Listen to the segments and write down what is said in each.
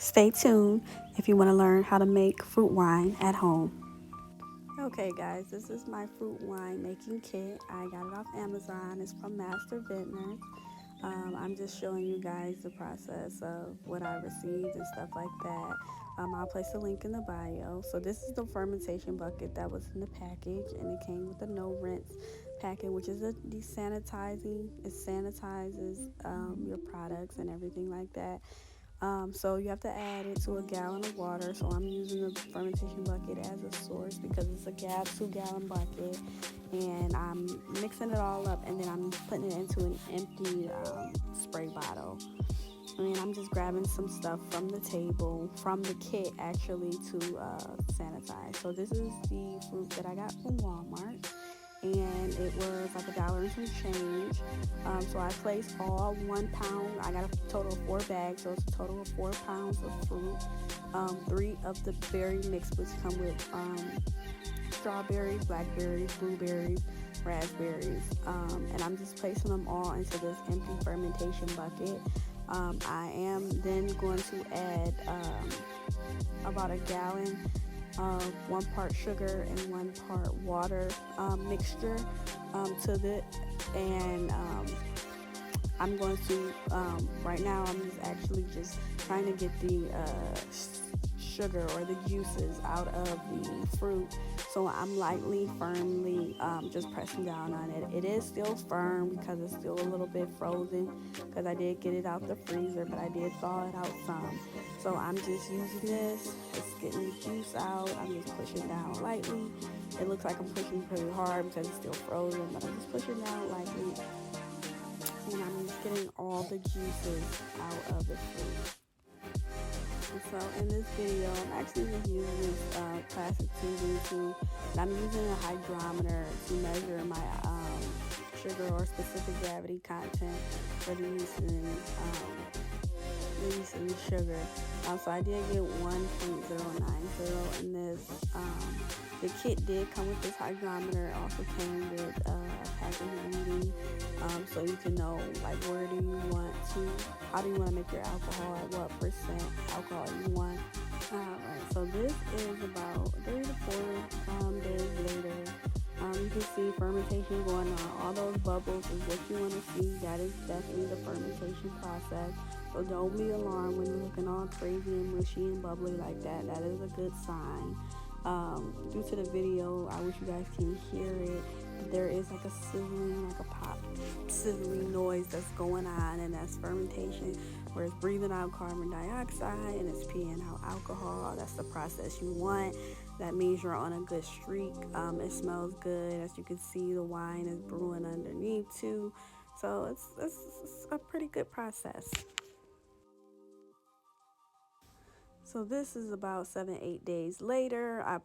Stay tuned if you want to learn how to make fruit wine at home. Okay, guys, this is my fruit wine making kit. I got it off Amazon. It's from Master Vintners. I'm just showing you guys the process of what I received and stuff like that. I'll place a link in the bio. So this is the fermentation bucket that was in the package, and it came with a no rinse packet, which is a desanitizing. It sanitizes your products and everything like that. So you have to add it to a gallon of water. So I'm using the fermentation bucket as a source because it's a 2-gallon bucket, and I'm mixing it all up, and then I'm putting it into an empty spray bottle. And I'm just grabbing some stuff from the table, from the kit actually, to sanitize. So this is the fruit that I got from Walmart, and it was like $1 and some change. So I placed all 1 pound. I got a total of 4 bags, so it's a total of 4 pounds of fruit. 3 of the berry mix, which come with strawberries, blackberries, blueberries, raspberries, and I'm just placing them all into this empty fermentation bucket. I am then going to add about a gallon of 1 part sugar and 1 part water mixture to the, and I'm going to right now I'm just actually just trying to get the sugar or the juices out of the fruit. So I'm lightly, firmly just pressing down on it. It is still firm because it's still a little bit frozen because I did get it out the freezer, but I did thaw it out some. So I'm just using this. It's getting the juice out. I'm just pushing down lightly. It looks like I'm pushing pretty hard because it's still frozen, but I'm just pushing down lightly. And I'm just getting all the juices out of the fruit. So in this video, I'm actually just using this plastic tubing tube, and I'm using a hydrometer to measure my sugar or specific gravity content for the yeast and sugar. So I did get 1.090 in this. The kit did come with this hydrometer. It also came with a package reading, so you can know like how do you want to make your alcohol, at what percent alcohol you want. Alright, so this is about 3 to 4 days later. You can see fermentation going on. All those bubbles is what you want to see. That is definitely the fermentation process. So don't be alarmed when you're looking all crazy and mushy and bubbly like that. That is a good sign. Due to the video, I wish you guys can hear it. There is like a sizzling, like a pop, sizzling noise that's going on, and that's fermentation, where it's breathing out carbon dioxide and it's peeing out alcohol. That's the process you want. That means you're on a good streak. It smells good. As you can see, the wine is brewing underneath too. So it's a pretty good process. So this is about 7-8 days later. I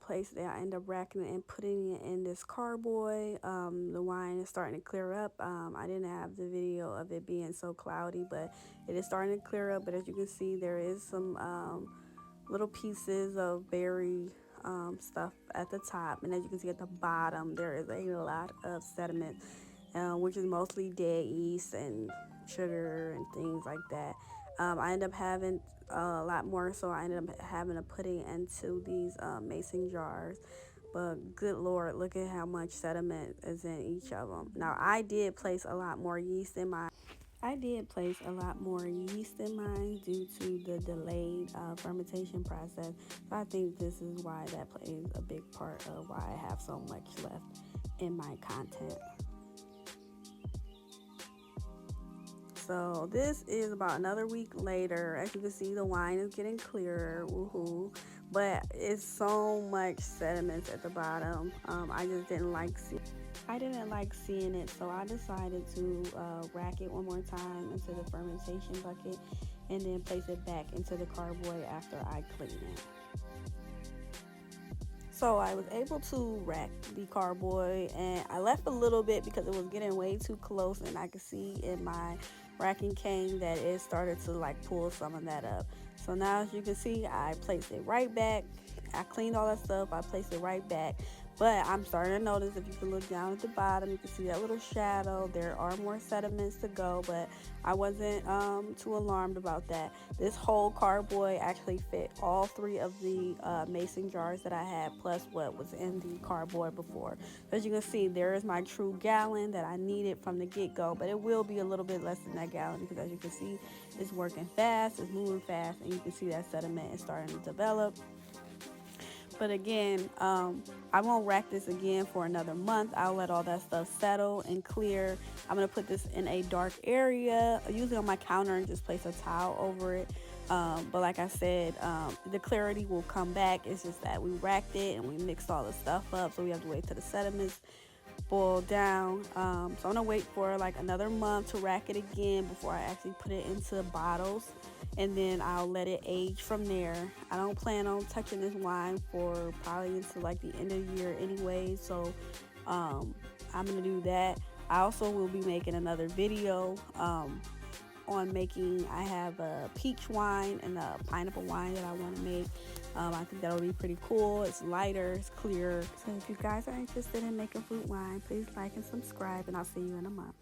end up racking it and putting it in this carboy. The wine is starting to clear up. I didn't have the video of it being so cloudy, but it is starting to clear up. But as you can see, there is some little pieces of berry stuff at the top, and as you can see at the bottom, there is a lot of sediment, which is mostly dead yeast and sugar and things like that. I ended up having a lot more, so I ended up having to put it into these mason jars. But good Lord, look at how much sediment is in each of them. Now, I did place a lot more yeast in mine due to the delayed fermentation process. So I think this is why that plays a big part of why I have so much left in my content. So this is about another week later. As you can see, the wine is getting clearer, woohoo! But it's so much sediment at the bottom. I just didn't like seeing it, so I decided to rack it one more time into the fermentation bucket, and then place it back into the carboy after I clean it. So I was able to rack the carboy, and I left a little bit because it was getting way too close, and I could see in my racking cane that it started to like pull some of that up. So now, as you can see, I placed it right back. I cleaned all that stuff. I placed it right back, But I'm starting to notice, if you can look down at the bottom, you can see that little shadow. There are more sediments to go, but I wasn't too alarmed about that. This whole carboy actually fit all 3 of the mason jars that I had, plus what was in the cardboard before. So as you can see, there is my true gallon that I needed from the get-go, but it will be a little bit less than that gallon because, as you can see, it's working fast, it's moving fast, and you can see that sediment is starting to develop. But again, I won't rack this again for another month. I'll let all that stuff settle and clear. I'm going to put this in a dark area, usually on my counter, and just place a towel over it. But like I said, the clarity will come back. It's just that we racked it and we mixed all the stuff up, so we have to wait till the sediments boil down. So I'm gonna wait for like another month to rack it again before I actually put it into bottles, and then I'll let it age from there. I don't plan on touching this wine for probably until like the end of the year anyway, so I'm gonna do that. I also will be making another video on making. I have a peach wine and a pineapple wine that I want to make. I think that'll be pretty cool. It's lighter, it's clear. So if you guys are interested in making fruit wine, please like and subscribe, and I'll see you in a month.